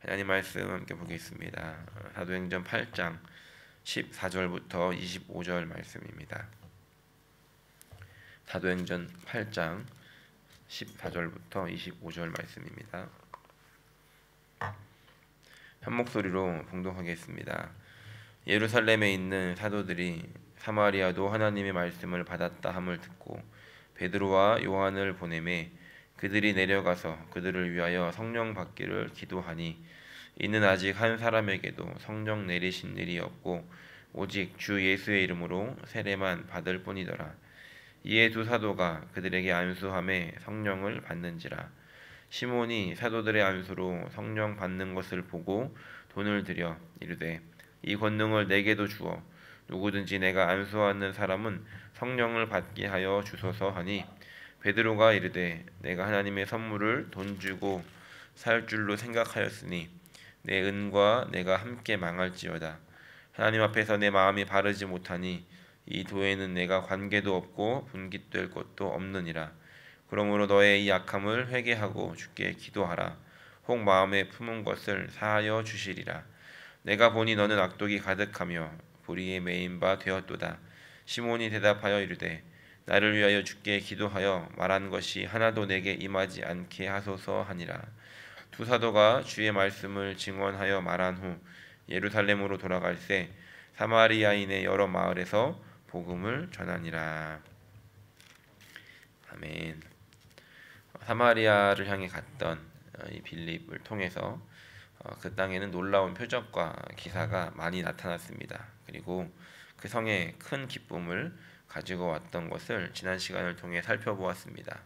하나님 말씀 함께 보겠습니다. 사도행전 8장 14절부터 25절 말씀입니다. 사도행전 8장 14절부터 25절 말씀입니다. 한 목소리로 봉독하겠습니다. 예루살렘에 있는 사도들이 사마리아도 하나님의 말씀을 받았다 함을 듣고 베드로와 요한을 보내매 그들이 내려가서 그들을 위하여 성령 받기를 기도하니 이는 아직 한 사람에게도 성령 내리신 일이 없고 오직 주 예수의 이름으로 세례만 받을 뿐이더라. 이에 두 사도가 그들에게 안수함에 성령을 받는지라. 시몬이 사도들의 안수로 성령 받는 것을 보고 돈을 들여 이르되 이 권능을 내게도 주어 누구든지 내가 안수하는 사람은 성령을 받게 하여 주소서 하니 베드로가 이르되 내가 하나님의 선물을 돈 주고 살 줄로 생각하였으니 내 은과 내가 함께 망할지어다. 하나님 앞에서 내 마음이 바르지 못하니 이 도에는 내가 관계도 없고 분깃될 것도 없느니라. 그러므로 너의 이 약함을 회개하고 주께 기도하라. 혹 마음에 품은 것을 사하여 주시리라. 내가 보니 너는 악독이 가득하며 불의에 매인 바 되었도다. 시몬이 대답하여 이르되 나를 위하여 주께 기도하여 말한 것이 하나도 내게 임하지 않게 하소서 하니라. 두 사도가 주의 말씀을 증언하여 말한 후 예루살렘으로 돌아갈새 사마리아인의 여러 마을에서 복음을 전하니라. 아멘. 사마리아를 향해 갔던 이 빌립을 통해서 그 땅에는 놀라운 표적과 기사가 많이 나타났습니다. 그리고 그 성에 큰 기쁨을 가지고 왔던 것을 지난 시간을 통해 살펴보았습니다.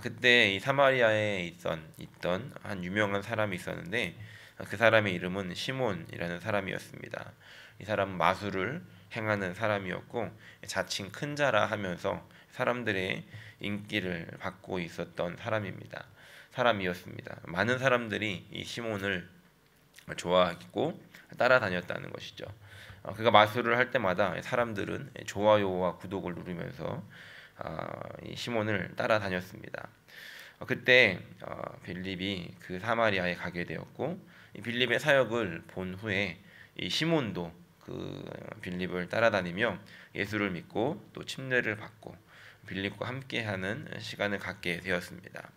그때 이 사마리아에 있던 한 유명한 사람이 있었는데 그 사람의 이름은 시몬이라는 사람이었습니다. 이 사람은 마술을 행하는 사람이었고 자칭 큰 자라 하면서 사람들의 인기를 받고 있었던 사람이었습니다. 많은 사람들이 이 시몬을 좋아하고 따라다녔다는 것이죠. 그가 마술을 할 때마다 사람들은 좋아요와 구독을 누르면서 이 시몬을 따라다녔습니다. 그때 빌립이 그 사마리아에 가게 되었고 이 빌립의 사역을 본 후에 이 시몬도 그 빌립을 따라다니며 예수를 믿고 또 침례를 받고 빌립과 함께하는 시간을 갖게 되었습니다.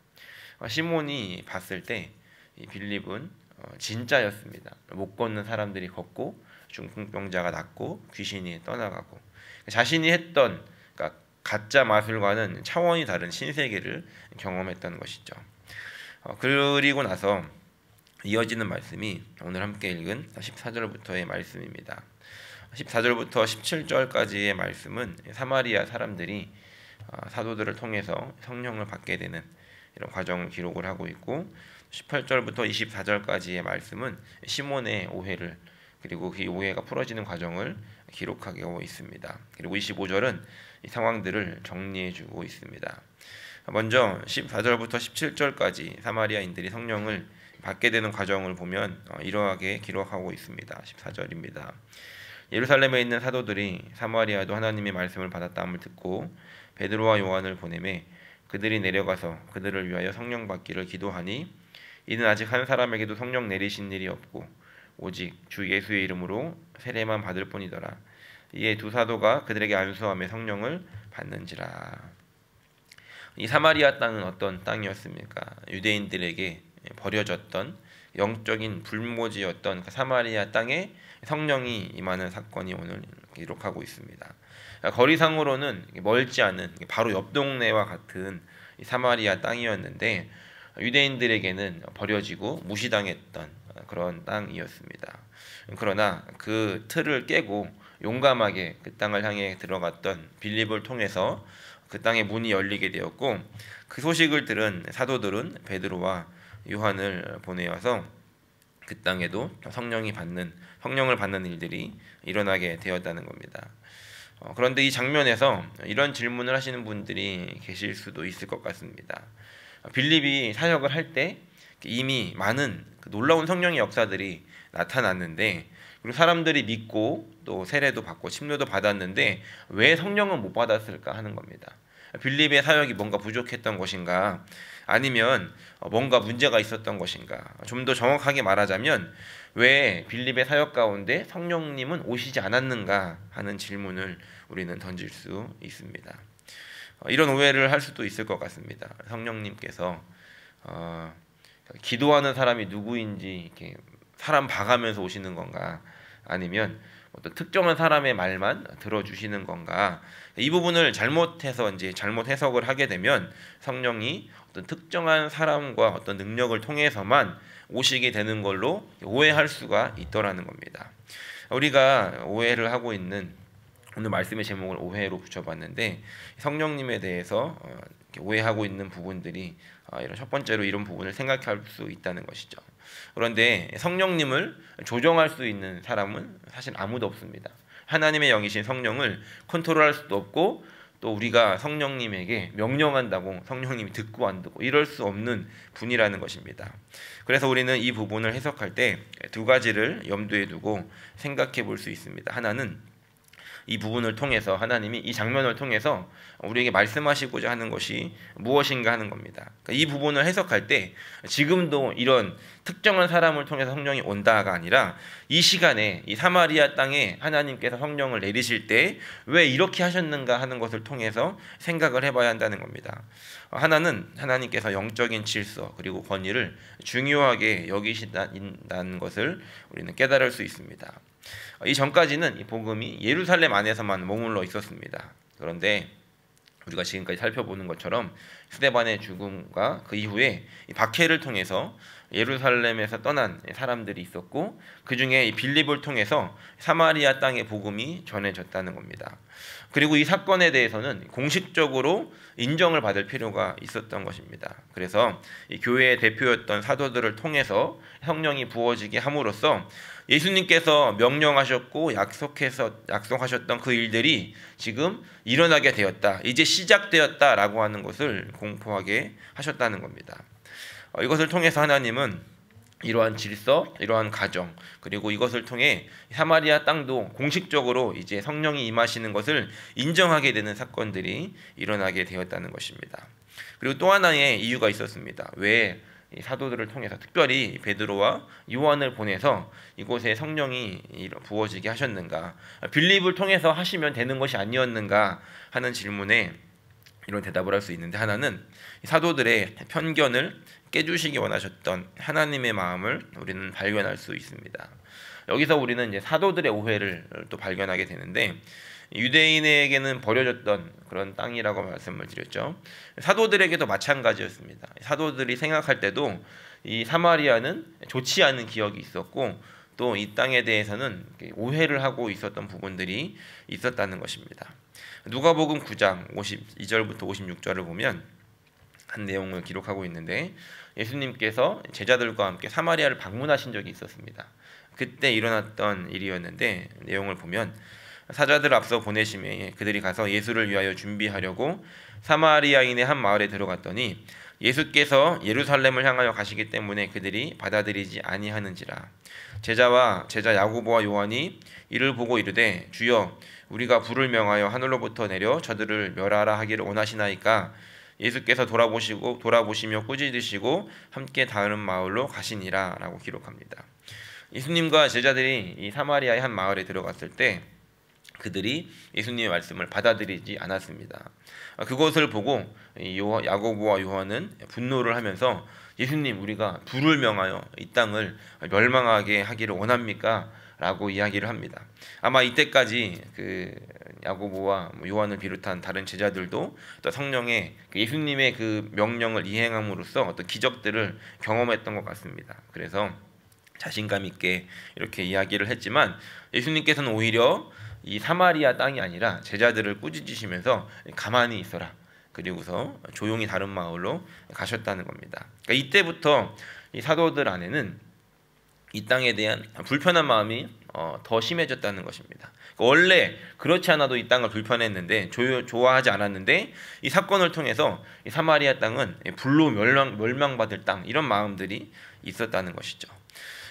시몬이 봤을 때 이 빌립은 진짜였습니다. 못 걷는 사람들이 걷고 중풍병자가 낫고 귀신이 떠나가고 자신이 했던 그러니까 가짜 마술과는 차원이 다른 신세계를 경험했던 것이죠. 그리고 나서 이어지는 말씀이 오늘 함께 읽은 14절부터의 말씀입니다. 14절부터 17절까지의 말씀은 사마리아 사람들이 사도들을 통해서 성령을 받게 되는 이런 과정을 기록을 하고 있고 18절부터 24절까지의 말씀은 시몬의 오해를 그리고 그 오해가 풀어지는 과정을 기록하고 있습니다. 그리고 25절은 이 상황들을 정리해주고 있습니다. 먼저 14절부터 17절까지 사마리아인들이 성령을 받게 되는 과정을 보면 이러하게 기록하고 있습니다. 14절입니다. 예루살렘에 있는 사도들이 사마리아도 하나님의 말씀을 받았다함을 듣고 베드로와 요한을 보내매 그들이 내려가서 그들을 위하여 성령 받기를 기도하니 이는 아직 한 사람에게도 성령 내리신 일이 없고 오직 주 예수의 이름으로 세례만 받을 뿐이더라. 이에 두 사도가 그들에게 안수함에 성령을 받는지라. 이 사마리아 땅은 어떤 땅이었습니까? 유대인들에게 버려졌던 영적인 불모지였던 그 사마리아 땅에 성령이 임하는 사건이 오늘 기록하고 있습니다. 거리상으로는 멀지 않은 바로 옆 동네와 같은 이 사마리아 땅이었는데 유대인들에게는 버려지고 무시당했던 그런 땅이었습니다. 그러나 그 틀을 깨고 용감하게 그 땅을 향해 들어갔던 빌립을 통해서 그 땅의 문이 열리게 되었고 그 소식을 들은 사도들은 베드로와 요한을 보내어서 그 땅에도 성령을 받는 일들이 일어나게 되었다는 겁니다. 그런데 이 장면에서 이런 질문을 하시는 분들이 계실 수도 있을 것 같습니다. 빌립이 사역을 할 때 이미 많은 놀라운 성령의 역사들이 나타났는데 그리고 사람들이 믿고 또 세례도 받고 침례도 받았는데 왜 성령은 못 받았을까 하는 겁니다. 빌립의 사역이 뭔가 부족했던 것인가? 아니면 뭔가 문제가 있었던 것인가? 좀 더 정확하게 말하자면 왜 빌립의 사역 가운데 성령님은 오시지 않았는가 하는 질문을 우리는 던질 수 있습니다. 이런 오해를 할 수도 있을 것 같습니다. 성령님께서 기도하는 사람이 누구인지 이렇게 사람 봐가면서 오시는 건가? 아니면 어떤 특정한 사람의 말만 들어주시는 건가? 이 부분을 잘못해서 이제 잘못 해석을 하게 되면 성령이 어떤 특정한 사람과 어떤 능력을 통해서만 오시게 되는 걸로 오해할 수가 있더라는 겁니다. 우리가 오해를 하고 있는 오늘 말씀의 제목을 오해로 붙여봤는데 성령님에 대해서 오해하고 있는 부분들이 이런 첫 번째로 이런 부분을 생각할 수 있다는 것이죠. 그런데 성령님을 조정할 수 있는 사람은 사실 아무도 없습니다. 하나님의 영이신 성령을 컨트롤할 수도 없고 또 우리가 성령님에게 명령한다고 성령님이 듣고 안 듣고 이럴 수 없는 분이라는 것입니다. 그래서 우리는 이 부분을 해석할 때 두 가지를 염두에 두고 생각해 볼 수 있습니다. 하나는 이 부분을 통해서 하나님이 이 장면을 통해서 우리에게 말씀하시고자 하는 것이 무엇인가 하는 겁니다. 그러니까 이 부분을 해석할 때 지금도 이런 특정한 사람을 통해서 성령이 온다가 아니라 이 시간에 이 사마리아 땅에 하나님께서 성령을 내리실 때 왜 이렇게 하셨는가 하는 것을 통해서 생각을 해봐야 한다는 겁니다. 하나는 하나님께서 영적인 질서 그리고 권위를 중요하게 여기신다는 것을 우리는 깨달을 수 있습니다. 이 전까지는 이 복음이 예루살렘 안에서만 머물러 있었습니다. 그런데 우리가 지금까지 살펴보는 것처럼 스데반의 죽음과 그 이후에 이 박해를 통해서 예루살렘에서 떠난 사람들이 있었고 그 중에 이 빌립을 통해서 사마리아 땅의 복음이 전해졌다는 겁니다. 그리고 이 사건에 대해서는 공식적으로 인정을 받을 필요가 있었던 것입니다. 그래서 이 교회의 대표였던 사도들을 통해서 성령이 부어지게 함으로써 예수님께서 명령하셨고 약속하셨던 그 일들이 지금 일어나게 되었다. 이제 시작되었다라고 하는 것을 공포하게 하셨다는 겁니다. 이것을 통해서 하나님은 이러한 질서, 이러한 가정, 그리고 이것을 통해 사마리아 땅도 공식적으로 이제 성령이 임하시는 것을 인정하게 되는 사건들이 일어나게 되었다는 것입니다. 그리고 또 하나의 이유가 있었습니다. 왜 사도들을 통해서 특별히 베드로와 요한을 보내서 이곳에 성령이 부어지게 하셨는가? 빌립을 통해서 하시면 되는 것이 아니었는가 하는 질문에 이런 대답을 할 수 있는데 하나는 사도들의 편견을 깨주시기 원하셨던 하나님의 마음을 우리는 발견할 수 있습니다. 여기서 우리는 이제 사도들의 오해를 또 발견하게 되는데 유대인에게는 버려졌던 그런 땅이라고 말씀을 드렸죠. 사도들에게도 마찬가지였습니다. 사도들이 생각할 때도 이 사마리아는 좋지 않은 기억이 있었고 또 이 땅에 대해서는 오해를 하고 있었던 부분들이 있었다는 것입니다. 누가복음 9장 52절부터 56절을 보면 한 내용을 기록하고 있는데 예수님께서 제자들과 함께 사마리아를 방문하신 적이 있었습니다. 그때 일어났던 일이었는데 내용을 보면 사자들 앞서 보내심에 그들이 가서 예수를 위하여 준비하려고 사마리아인의 한 마을에 들어갔더니 예수께서 예루살렘을 향하여 가시기 때문에 그들이 받아들이지 아니하는지라. 제자 야고보와 요한이 이를 보고 이르되 주여 우리가 불을 명하여 하늘로부터 내려 저들을 멸하라 하기를 원하시나이까. 예수께서 돌아보시며 꾸짖으시고 함께 다른 마을로 가시니라 라고 기록합니다. 예수님과 제자들이 이 사마리아의 한 마을에 들어갔을 때 그들이 예수님의 말씀을 받아들이지 않았습니다. 그것을 보고 야고보와 요한은 분노를 하면서 예수님 우리가 불을 명하여 이 땅을 멸망하게 하기를 원합니까? 라고 이야기를 합니다. 아마 이때까지 그 야고보와 요한을 비롯한 다른 제자들도 또 성령의 예수님의 그 명령을 이행함으로써 어떤 기적들을 경험했던 것 같습니다. 그래서 자신감 있게 이렇게 이야기를 했지만 예수님께서는 오히려 이 사마리아 땅이 아니라 제자들을 꾸짖으시면서 가만히 있어라. 그리고서 조용히 다른 마을로 가셨다는 겁니다. 그러니까 이때부터 이 사도들 안에는 이 땅에 대한 불편한 마음이 더 심해졌다는 것입니다. 원래 그렇지 않아도 이 땅을 불편했는데 좋아하지 않았는데 이 사건을 통해서 이 사마리아 땅은 불로 멸망받을 땅 이런 마음들이 있었다는 것이죠.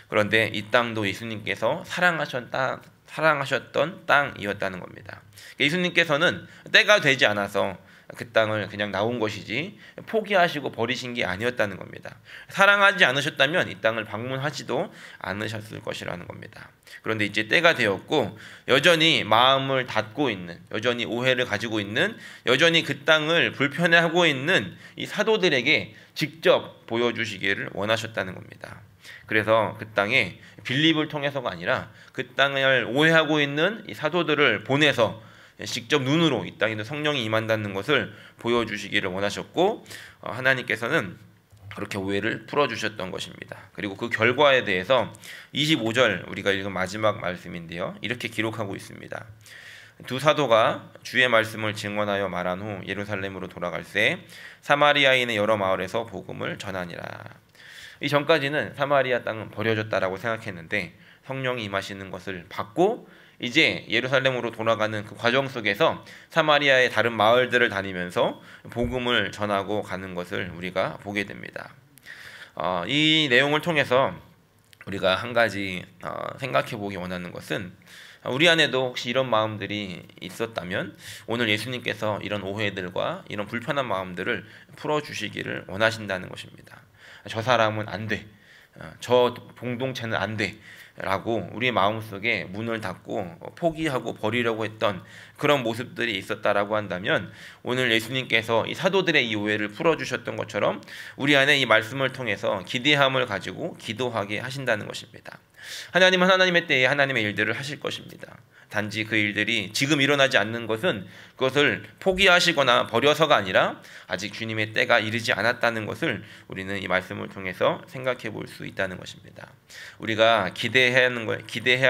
그런데 이 땅도 예수님께서 사랑하셨던 땅이었다는 겁니다. 예수님께서는 때가 되지 않아서 그 땅을 그냥 나온 것이지 포기하시고 버리신 게 아니었다는 겁니다. 사랑하지 않으셨다면 이 땅을 방문하지도 않으셨을 것이라는 겁니다. 그런데 이제 때가 되었고 여전히 마음을 닫고 있는, 여전히 오해를 가지고 있는, 여전히 그 땅을 불편해하고 있는 이 사도들에게 직접 보여주시기를 원하셨다는 겁니다. 그래서 그 땅에 빌립을 통해서가 아니라 그 땅을 오해하고 있는 이 사도들을 보내서 직접 눈으로 이 땅에도 성령이 임한다는 것을 보여주시기를 원하셨고, 하나님께서는 그렇게 오해를 풀어주셨던 것입니다. 그리고 그 결과에 대해서 25절 우리가 읽은 마지막 말씀인데요, 이렇게 기록하고 있습니다. 두 사도가 주의 말씀을 증언하여 말한 후 예루살렘으로 돌아갈새 사마리아인의 여러 마을에서 복음을 전하니라. 이 전까지는 사마리아 땅은 버려졌다라고 생각했는데 성령이 임하시는 것을 받고 이제 예루살렘으로 돌아가는 그 과정 속에서 사마리아의 다른 마을들을 다니면서 복음을 전하고 가는 것을 우리가 보게 됩니다. 이 내용을 통해서 우리가 한 가지 생각해 보기 원하는 것은, 우리 안에도 혹시 이런 마음들이 있었다면 오늘 예수님께서 이런 오해들과 이런 불편한 마음들을 풀어주시기를 원하신다는 것입니다. 저 사람은 안 돼, 저 공동체는 안 돼 라고 우리의 마음속에 문을 닫고 포기하고 버리려고 했던 그런 모습들이 있었다라고 한다면 오늘 예수님께서 이 사도들의 이 오해를 풀어주셨던 것처럼 우리 안에 이 말씀을 통해서 기대함을 가지고 기도하게 하신다는 것입니다. 하나님은 하나님의 때에 하나님의 일들을 하실 것입니다. 단지 그 일들이 지금 일어나지 않는 것은 그것을 포기하시거나 버려서가 아니라 아직 주님의 때가 이르지 않았다는 것을 우리는 이 말씀을 통해서 생각해 볼 수 있다는 것입니다. 우리가 기대해야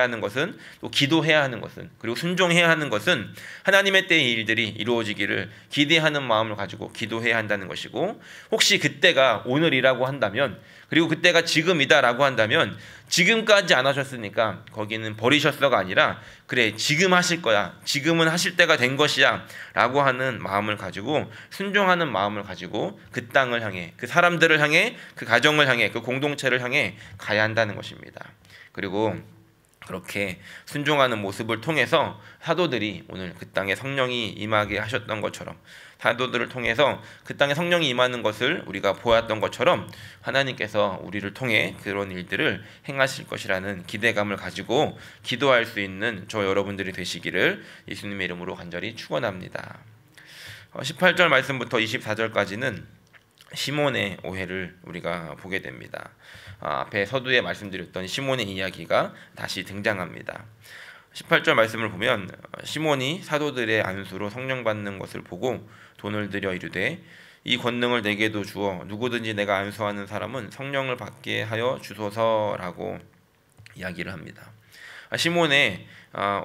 하는 것은, 또 기도해야 하는 것은, 그리고 순종해야 하는 것은 하나님의 때의 일들이 이루어지기를 기대하는 마음을 가지고 기도해야 한다는 것이고, 혹시 그때가 오늘이라고 한다면, 그리고 그때가 지금이다라고 한다면 지금까지 안 하셨으니까 거기는 버리셨어가 아니라 그래 지금 하실 거야, 지금은 하실 때가 된 것이야 라고 하는 마음을 가지고, 순종하는 마음을 가지고 그 땅을 향해, 그 사람들을 향해, 그 가정을 향해, 그 공동체를 향해 가야 한다는 것입니다. 그리고 그렇게 순종하는 모습을 통해서 사도들이 오늘 그 땅에 성령이 임하게 하셨던 것처럼, 사도들을 통해서 그 땅에 성령이 임하는 것을 우리가 보았던 것처럼 하나님께서 우리를 통해 그런 일들을 행하실 것이라는 기대감을 가지고 기도할 수 있는 저 여러분들이 되시기를 예수님의 이름으로 간절히 축원합니다. 18절 말씀부터 24절까지는 시몬의 오해를 우리가 보게 됩니다. 앞에 서두에 말씀드렸던 시몬의 이야기가 다시 등장합니다. 18절 말씀을 보면 시몬이 사도들의 안수로 성령 받는 것을 보고 돈을 들여 이르되 이 권능을 내게도 주어 누구든지 내가 안수하는 사람은 성령을 받게 하여 주소서라고 이야기를 합니다. 시몬의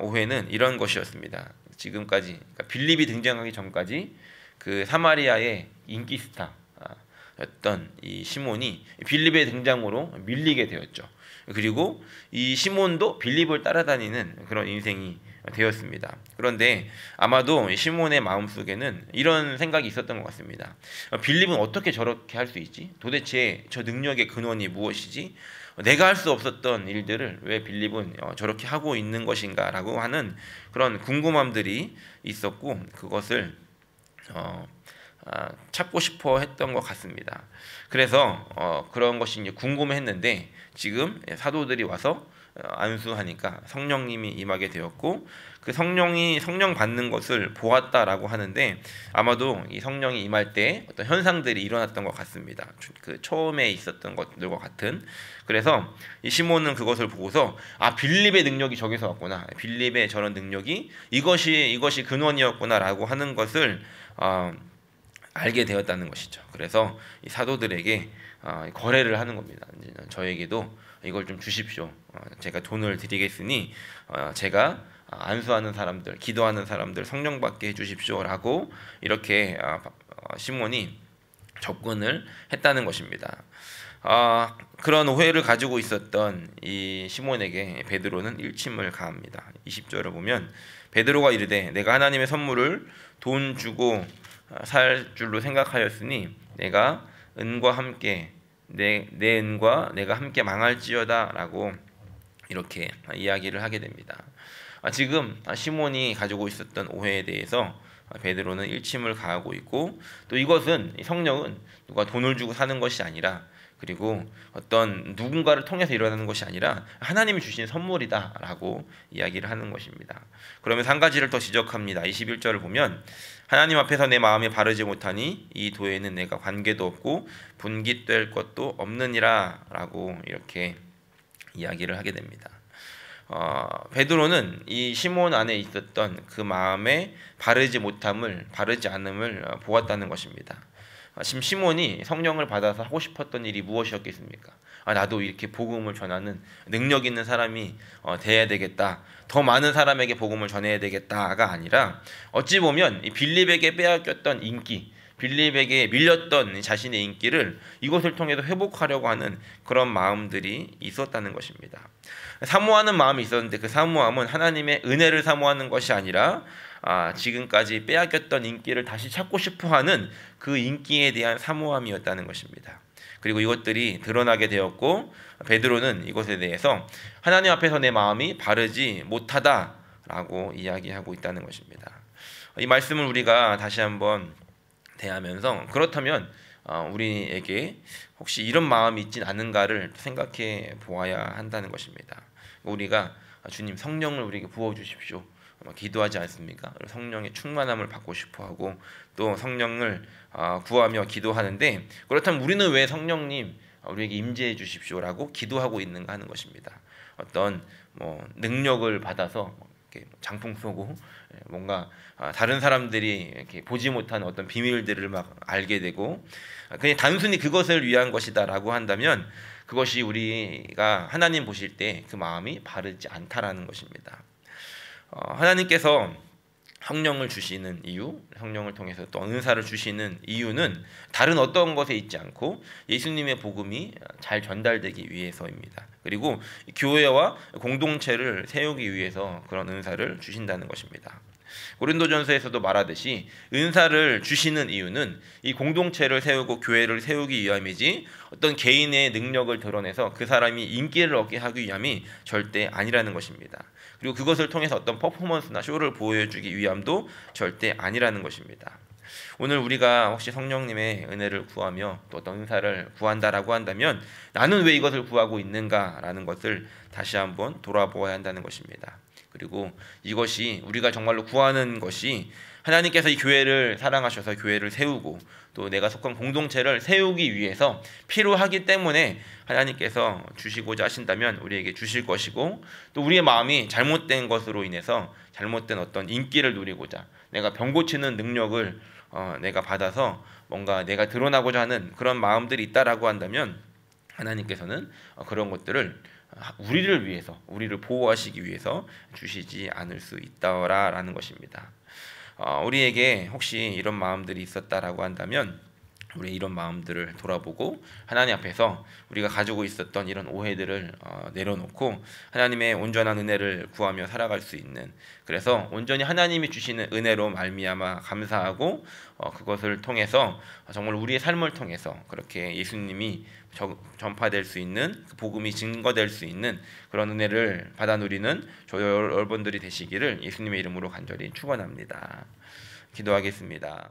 오해는 이런 것이었습니다. 지금까지, 그러니까 빌립이 등장하기 전까지 그 사마리아의 인기 스타였던 이 시몬이 빌립의 등장으로 밀리게 되었죠. 그리고 이 시몬도 빌립을 따라다니는 그런 인생이 되었습니다. 그런데 아마도 시몬의 마음속에는 이런 생각이 있었던 것 같습니다. 빌립은 어떻게 저렇게 할 수 있지? 도대체 저 능력의 근원이 무엇이지? 내가 할 수 없었던 일들을 왜 빌립은 저렇게 하고 있는 것인가 라고 하는 그런 궁금함들이 있었고, 그것을 찾고 싶어 했던 것 같습니다. 그래서 그런 것이 이제 궁금했는데 지금 사도들이 와서 안수하니까 성령님이 임하게 되었고, 그 성령 받는 것을 보았다라고 하는데 아마도 이 성령이 임할 때 어떤 현상들이 일어났던 것 같습니다. 그 처음에 있었던 것들과 같은. 그래서 이 시몬은 그것을 보고서 빌립의 능력이 저기서 왔구나, 빌립의 저런 능력이 이것이 근원이었구나라고 하는 것을 알게 되었다는 것이죠. 그래서 이 사도들에게 거래를 하는 겁니다. 저에게도 이걸 좀 주십시오. 제가 돈을 드리겠으니 제가 안수하는 사람들, 기도하는 사람들 성령 받게 해주십시오라고 이렇게 시몬이 접근을 했다는 것입니다. 그런 오해를 가지고 있었던 이 시몬에게 베드로는 일침을 가합니다. 20절을 보면 베드로가 이르되 내가 하나님의 선물을 돈 주고 살 줄로 생각하였으니 내가 은과 함께 내 은과 내가 함께 망할지어다라고 이렇게 이야기를 하게 됩니다. 지금 시몬이 가지고 있었던 오해에 대해서 베드로는 일침을 가하고 있고, 또 이것은, 이 성령은 누가 돈을 주고 사는 것이 아니라, 그리고 어떤 누군가를 통해서 일어나는 것이 아니라 하나님이 주신 선물이다라고 이야기를 하는 것입니다. 그러면서 한 가지를 더 지적합니다. 21절을 보면 하나님 앞에서 내 마음이 바르지 못하니 이 도에는 내가 관계도 없고 분깃될 것도 없느니라 라고 이렇게 이야기를 하게 됩니다. 베드로는 이 시몬 안에 있었던 그 마음의 바르지 않음을 보았다는 것입니다. 지금 시몬이 성령을 받아서 하고 싶었던 일이 무엇이었겠습니까? 나도 이렇게 복음을 전하는 능력 있는 사람이 돼야 되겠다. 더 많은 사람에게 복음을 전해야 되겠다가 아니라, 어찌 보면 이 빌립에게 빼앗겼던 인기, 빌립에게 밀렸던 자신의 인기를 이것을 통해서 회복하려고 하는 그런 마음들이 있었다는 것입니다. 사모하는 마음이 있었는데 그 사모함은 하나님의 은혜를 사모하는 것이 아니라 지금까지 빼앗겼던 인기를 다시 찾고 싶어하는 그 인기에 대한 사모함이었다는 것입니다. 그리고 이것들이 드러나게 되었고, 베드로는 이것에 대해서 하나님 앞에서 내 마음이 바르지 못하다라고 이야기하고 있다는 것입니다. 이 말씀을 우리가 다시 한번 대하면서, 그렇다면 우리에게 혹시 이런 마음이 있진 않은가를 생각해 보아야 한다는 것입니다. 우리가 주님 성령을 우리에게 부어주십시오 기도하지 않습니까? 성령의 충만함을 받고 싶어하고 또 성령을 구하며 기도하는데, 그렇다면 우리는 왜 성령님 우리에게 임재해 주십시오라고 기도하고 있는가 하는 것입니다. 어떤 능력을 받아서 이렇게 장풍 쏘고 뭔가 다른 사람들이 이렇게 보지 못하는 어떤 비밀들을 막 알게 되고, 그냥 단순히 그것을 위한 것이다라고 한다면 그것이 우리가 하나님 보실 때 그 마음이 바르지 않다라는 것입니다. 하나님께서 성령을 주시는 이유, 성령을 통해서 또 은사를 주시는 이유는 다른 어떤 것에 있지 않고 예수님의 복음이 잘 전달되기 위해서입니다. 그리고 교회와 공동체를 세우기 위해서 그런 은사를 주신다는 것입니다. 고린도전서에서도 말하듯이 은사를 주시는 이유는 이 공동체를 세우고 교회를 세우기 위함이지 어떤 개인의 능력을 드러내서 그 사람이 인기를 얻게 하기 위함이 절대 아니라는 것입니다. 그리고 그것을 통해서 어떤 퍼포먼스나 쇼를 보여주기 위함도 절대 아니라는 것입니다. 오늘 우리가 혹시 성령님의 은혜를 구하며 또 어떤 은사를 구한다라고 한다면 나는 왜 이것을 구하고 있는가라는 것을 다시 한번 돌아보아야 한다는 것입니다. 그리고 이것이 우리가 정말로 구하는 것이 하나님께서 이 교회를 사랑하셔서 교회를 세우고 또 내가 속한 공동체를 세우기 위해서 필요하기 때문에 하나님께서 주시고자 하신다면 우리에게 주실 것이고, 또 우리의 마음이 잘못된 것으로 인해서 잘못된 어떤 인기를 누리고자 내가 병 고치는 능력을 내가 받아서 뭔가 내가 드러나고자 하는 그런 마음들이 있다라고 한다면 하나님께서는 그런 것들을 우리를 위해서, 우리를 보호하시기 위해서 주시지 않을 수 있다라는 것입니다. 우리에게 혹시 이런 마음들이 있었다라고 한다면 우리 이런 마음들을 돌아보고 하나님 앞에서 우리가 가지고 있었던 이런 오해들을 내려놓고 하나님의 온전한 은혜를 구하며 살아갈 수 있는, 그래서 온전히 하나님이 주시는 은혜로 말미암아 감사하고 그것을 통해서 정말 우리의 삶을 통해서 그렇게 예수님이 전파될 수 있는, 그 복음이 증거될 수 있는 그런 은혜를 받아 누리는 저희 여러분들이 되시기를 예수님의 이름으로 간절히 축원합니다. 기도하겠습니다.